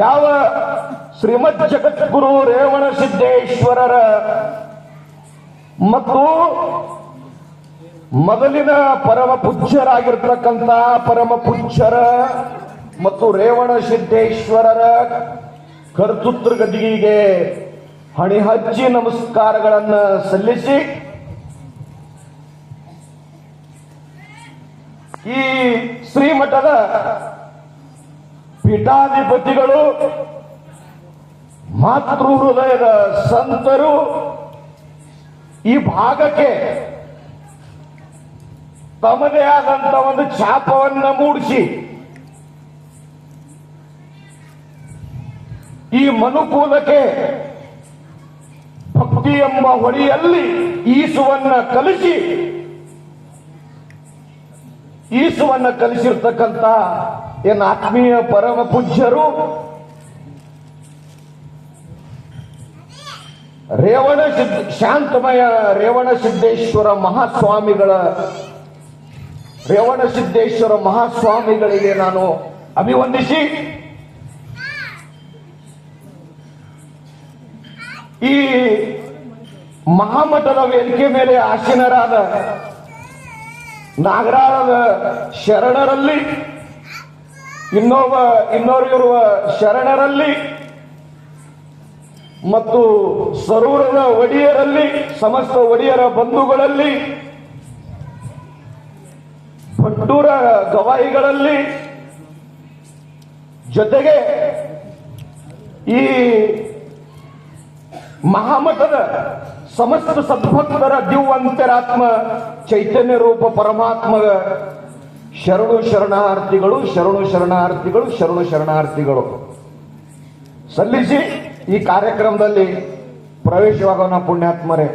ಯಾವ ಶ್ರೀಮದ್ ಜಗದ್ಗುರು ರೇವಣ ಸಿದ್ದೇಶ್ವರರ ಮತ್ತು ಮೊದಲಿನ ಪರಮ ಪೂಜ್ಯರಾಗಿರ್ತಕ್ಕಂಥ ಪರಮ ಪೂಜ್ಯರ ಮತ್ತು ರೇವಣ ಸಿದ್ದೇಶ್ವರರ ಕರ್ತೃತ್ವ ಗದಿಗೆ ಹಣಿಹಚ್ಚಿ ನಮಸ್ಕಾರಗಳನ್ನು ಸಲ್ಲಿಸಿ ಈ ಶ್ರೀಮಠದ ಪೀಠಾಧಿಪತಿಗಳು ಮಾತೃ ಹೃದಯದ ಸಂತರು ಈ ಭಾಗಕ್ಕೆ ತಮ್ಮದೇ ಆದಂತ ಒಂದು ಛಾಪವನ್ನು ಮೂಡಿಸಿ ಈ ಮನುಕೂಲಕ್ಕೆ ಭಕ್ತಿ ಎಂಬ ಹೊಳೆಯಲ್ಲಿ ಈಸುವನ್ನ ಕಲಿಸಿರ್ತಕ್ಕಂಥ ಏನು ಆತ್ಮೀಯ ಪರಮ ಪೂಜ್ಯರು ಶಾಂತಮಯ ರೇವಣ ಸಿದ್ದೇಶ್ವರ ಮಹಾಸ್ವಾಮಿಗಳಿಗೆ ನಾನು ಅಭಿವಂದಿಸಿ ಈ ಮಹಾಮಠದ ವೇದಿಕೆ ಮೇಲೆ ಆಸೀನರಾದ ನಾಗರಾಳದ ಶರಣರಲ್ಲಿ ಇನ್ನೋರಿರುವ ಶರಣರಲ್ಲಿ ಮತ್ತು ಸರೂರದ ಒಡೆಯರಲ್ಲಿ ಸಮಸ್ತ ಒಡೆಯರ ಬಂಧುಗಳಲ್ಲಿ ಭಟ್ಟೂರ ಗವಾಯಿಗಳಲ್ಲಿ ಜೊತೆಗೆ ಈ ಮಹಾಮಠದ ಸಮಸ್ತ ಸದ್ಭಕ್ತರ ದಿವ್ಯಂತರಾತ್ಮ ಚೈತನ್ಯ ರೂಪ ಪರಮಾತ್ಮ ಶರಣಾರ್ಥಿಗಳು ಸಲ್ಲಿಸಿ ಈ ಕಾರ್ಯಕ್ರಮದಲ್ಲಿ ಪ್ರವೇಶವಾಗೋಣ. ಪುಣ್ಯಾತ್ಮರೇ,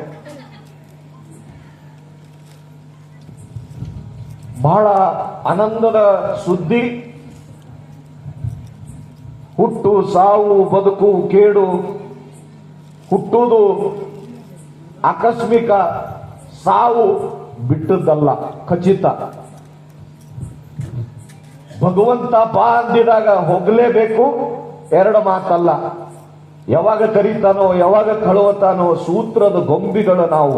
ಬಹಳ ಆನಂದದ ಸುದ್ದಿ. ಹುಟ್ಟು, ಸಾವು, ಬದುಕು, ಕೇಡು. ಹುಟ್ಟುವುದು ಆಕಸ್ಮಿಕ, ಸಾವು ಬಿಟ್ಟದ್ದಲ್ಲ, ಖಚಿತ. ಭಗವಂತ ಬಾ ಅಂದಿದಾಗ ಹೋಗಲೇಬೇಕು, ಎರಡು ಮಾತಲ್ಲ. ಯಾವಾಗ ಕರೀತಾನೋ, ಯಾವಾಗ ಕಳುವತಾನೋ, ಸೂತ್ರದ ಗೊಂಬಿಗಳು ನಾವು.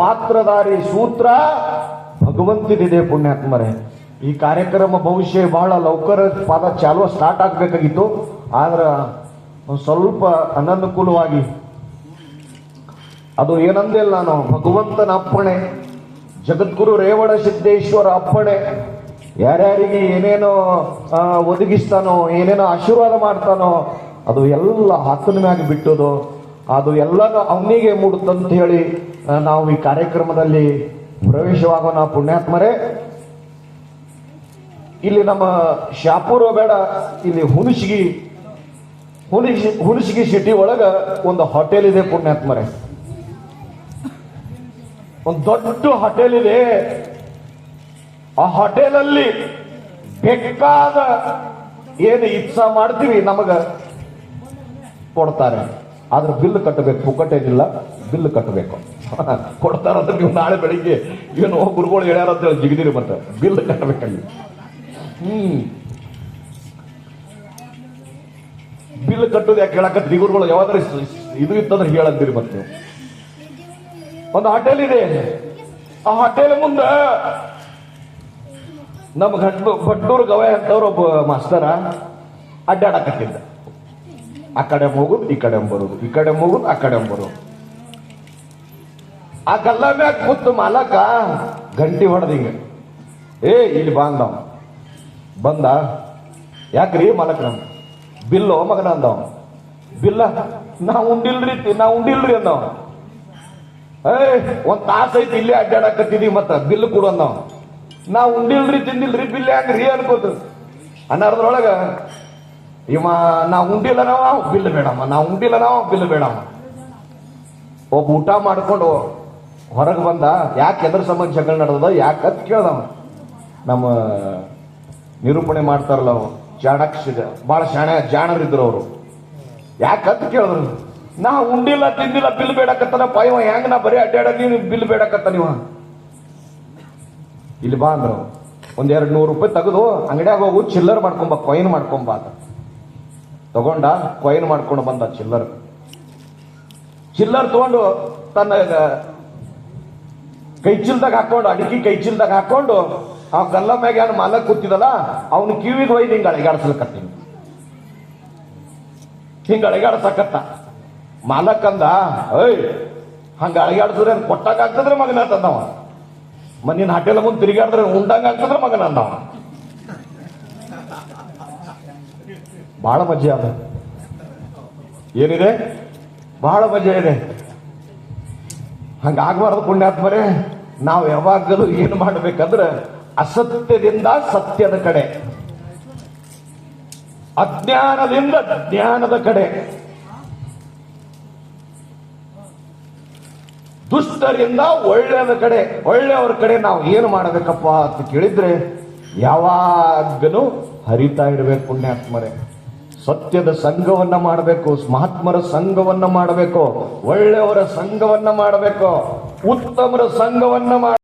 ಪಾತ್ರಧಾರಿ ಸೂತ್ರ ಭಗವಂತನಿದೆ. ಪುಣ್ಯಾತ್ಮರೇ, ಈ ಕಾರ್ಯಕ್ರಮ ಭವಿಷ್ಯ ಬಹಳ ಲೌಕರ ಚಾಲೂ ಸ್ಟಾರ್ಟ್ ಆಗ್ಬೇಕಾಗಿತ್ತು. ಆದ್ರೆ ಸ್ವಲ್ಪ ಅನನುಕೂಲವಾಗಿ ಅದು ಏನಂದಿಲ್ಲ ನಾನು. ಭಗವಂತನ ಅಪ್ಪಣೆ, ಜಗದ್ಗುರು ರೇವಣ ಸಿದ್ದೇಶ್ವರ ಅಪ್ಪಣೆ. ಯಾರ್ಯಾರಿಗೆ ಏನೇನೋ ಒದಗಿಸ್ತಾನೋ, ಏನೇನೋ ಆಶೀರ್ವಾದ ಮಾಡ್ತಾನೋ, ಅದು ಎಲ್ಲ ಆತನ ಮ್ಯಾಗ ಬಿಟ್ಟುದು. ಅದು ಎಲ್ಲನೂ ಅವನಿಗೆ ಮೂಡುತ್ತಂತ ಹೇಳಿ ನಾವು ಈ ಕಾರ್ಯಕ್ರಮದಲ್ಲಿ ಪ್ರವೇಶವಾಗೋಣ. ಪುಣ್ಯಾತ್ಮರೇ, ಇಲ್ಲಿ ನಮ್ಮ ಶಾಪುರ ಬೇಡ, ಇಲ್ಲಿ ಹುಣಸಗಿ ಸಿಟಿ ಒಳಗ ಒಂದು ಹೋಟೆಲ್ ಇದೆ. ಪುಣ್ಯಾತ್ಮರೇ, ಒಂದು ದೊಡ್ಡ ಹೋಟೆಲ್ ಇದೆ. ಆ ಹೋಟೆಲಲ್ಲಿ ಬೇಕಾದ ಏನು ಇಚ್ಛಾ ಮಾಡ್ತೀವಿ ನಮಗ ಕೊಡ್ತಾರೆ. ಆದ್ರೆ ಬಿಲ್ ಕಟ್ಟಬೇಕು, ಪುಕ್ಕಟ್ಟೇನಿಲ್ಲ, ಬಿಲ್ ಕಟ್ಟಬೇಕು. ಕೊಡ್ತಾರಂತ ನೀವು ನಾಳೆ ಬೆಳಿಗ್ಗೆ ಏನು ಗುರುಗಳು ಹೇಳ್ಯಾರ ಅಂತ ಹೇಳಿ ಜಿಗಿದಿರಿ, ಮತ್ತೆ ಬಿಲ್ ಕಟ್ಟಬೇಕಲ್ಲಿ. ಬಿಲ್ ಕಟ್ಟೋದು ಯಾಕೆ ಹೇಳಕತ್ತಿ ಗುರುಗಳು? ಯಾವ್ದಾರ ಇದು ಇತ್ತಂದ್ರೆ ಹೇಳಂತೀರಿ. ಮತ್ತೆ ಒಂದು ಹೋಟೆಲ್ ಇದೆ. ಆ ಹೋಟೆಲ್ ಮುಂದ ನಮ್ಮ ಭಟ್ಟೂರು ಗವಾಯಿ ಅಂತವ್ರು ಒಬ್ಬ ಮಾಸ್ತರ ಅಡ್ಡಾಡಕತ್ತಿದ್ದ. ಆ ಕಡೆ ಹೋಗುದು, ಈ ಕಡೆ ಬರುದು, ಈ ಕಡೆ ಹೋಗುದು, ಆ ಕಡೆ ಬರುದು. ಆ ಗಲ್ಲ ಮ್ಯಾಗ ಕೂತು ಮಾಲಕ ಗಂಟಿ ಹೊಡೆದಿಂಗ, ಇಲ್ಲಿ ಬಂದ. ಯಾಕ್ರಿ ಮಾಲಕ್ರ? ಬಿಲ್ಲೋ ಮಗನ ಅಂದವ. ಬಿಲ್ಲ ನಾ ಉಂಡಿಲ್ರಿ ಅಂದವ. ಒಂದ್ ತಾಸ ಐತಿ ಇಲ್ಲೇ ಅಡ್ಡಾಡಕತ್ತಿದೀವಿ, ಮತ್ತ ಬಿಲ್ ಕೊಡು ಅಂದವ. ನಾ ಉಂಡಿಲ್ರಿ, ತಿಂದಿಲ್ರಿ, ಬಿಲ್ ಯಾಕ್ರಿ ಅನ್ಕೋತ ಅನ್ನೋದ್ರೊಳಗ ಇವ ನಾ ಉಂಡಿಲ್ಲ ನಾವ ಬಿಲ್ ಬೇಡಮ್ಮ, ನಾ ಉಂಡಿಲ್ಲ ನಾವ ಬಿಲ್ ಬೇಡಮ್ಮ. ಒಬ್ಬ ಊಟ ಮಾಡ್ಕೊಂಡು ಹೊರಗೆ ಬಂದ. ಯಾಕೆ ಎದ್ರ ಸಂಬಂಧ ಜಗಳ ನಡೆದ ಯಾಕತ್ ಕೇಳ್ದವ. ನಮ್ಮ ನಿರೂಪಣೆ ಮಾಡ್ತಾರಲ್ಲ ಅವು ಚಾಣಕ್ಯ, ಬಹಳ ಜಾಣರಿದ್ರು ಅವರು. ಯಾಕತ್ ಕೇಳಿದ್ರು. ನಾ ಉಂಡಿಲ್ಲ ತಿಂದಿಲ್ಲ ಬಿಲ್ ಬೇಡಕತ್ತಾನಪ್ಪ ಇವ. ಹೆಂಗ ನಾ ಬರೀ ಅಡ್ಡಾಡ, ನೀವು ಬಿಲ್ ಬೇಡಕತ್ತ ನೀವ. ಇಲ್ಲಿ ಬಾ ಅಂದ್ರು. ಒಂದ್ 200 ರೂಪಾಯಿ ತೆಗೆದು ಅಂಗಡಿಯಾಗ ಹೋಗು ಚಿಲ್ಲರ್ ಮಾಡ್ಕೊಂಬ, ಕಾಯಿನ್ ಮಾಡ್ಕೊಂಬ ಅಂತ ತಗೊಂಡ ಕಾಯಿನ್ ಮಾಡ್ಕೊಂಡು ಬಂದ. ಚಿಲ್ಲರ್ ತಗೊಂಡು ತನ್ನ ಕೈ ಚೀಲದಾಗ ಹಾಕೊಂಡು, ಅಡಿಕೆ ಕೈ ಚೀಲದಾಗ ಹಾಕೊಂಡು ಆ ಗಲ್ಲ ಮ್ಯಾಗ ಏನು ಮಾಲಕ್ ಕೂತಿದಲ್ಲ ಅವನು ಕಿವಿಗೆ ಒಯ್ದು ಹಿಂಗ ಅಳಿಗಾಡ್ಸಲ್ಕತ್ತೀನಿ. ಹಿಂಗ ಅಳಿಗಾಡ್ಸಕತ್ತ. ಮಾಲಕ್ಕಂದ, ಏಯ್ ಹಂಗ ಅಳಿಗಾಡ್ಸಿದ್ರೆ ಕೊಟ್ಟಾಗ ಆಗ್ತದ್ರೆ ಮಗನ ಅಂತಂದವ. ಮನಿನ ಹಾಟೆಲ್ ಮುಂದೆ ತಿರುಗಾಡಿದ್ರೆ ಉಂಡಂಗ ಆಗ್ತದ್ರೆ ಮಗನ ಅಂದವ. ಬಹಳ ಮಜಾ ಅದ. ಏನಿದೆ? ಬಹಳ ಮಜಾ ಇದೆ. ಹಂಗಾಗಬಾರ್ದು ಪುಣ್ಯಾತ್ಮರೇ. ನಾವು ಯಾವಾಗಲೂ ಏನು ಮಾಡ್ಬೇಕಂದ್ರೆ ಅಸತ್ಯದಿಂದ ಸತ್ಯದ ಕಡೆ, ಅಜ್ಞಾನದಿಂದ ಜ್ಞಾನದ ಕಡೆ, ದುಷ್ಟರಿಂದ ಒಳ್ಳೆಯದ ಕಡೆ, ಒಳ್ಳೆಯವರ ಕಡೆ ನಾವು ಏನು ಮಾಡಬೇಕಪ್ಪ ಅಂತ ಕೇಳಿದ್ರೆ ಯಾವಾಗಲೂ ಹರಿತಾ ಇಡಬೇಕು ಪುಣ್ಯಾತ್ಮರೇ. ಸತ್ಯದ ಸಂಘವನ್ನ ಮಾಡಬೇಕು, ಮಹಾತ್ಮರ ಸಂಘವನ್ನ ಮಾಡಬೇಕು, ಒಳ್ಳೆಯವರ ಸಂಘವನ್ನ ಮಾಡಬೇಕು, ಉತ್ತಮರ ಸಂಘವನ್ನ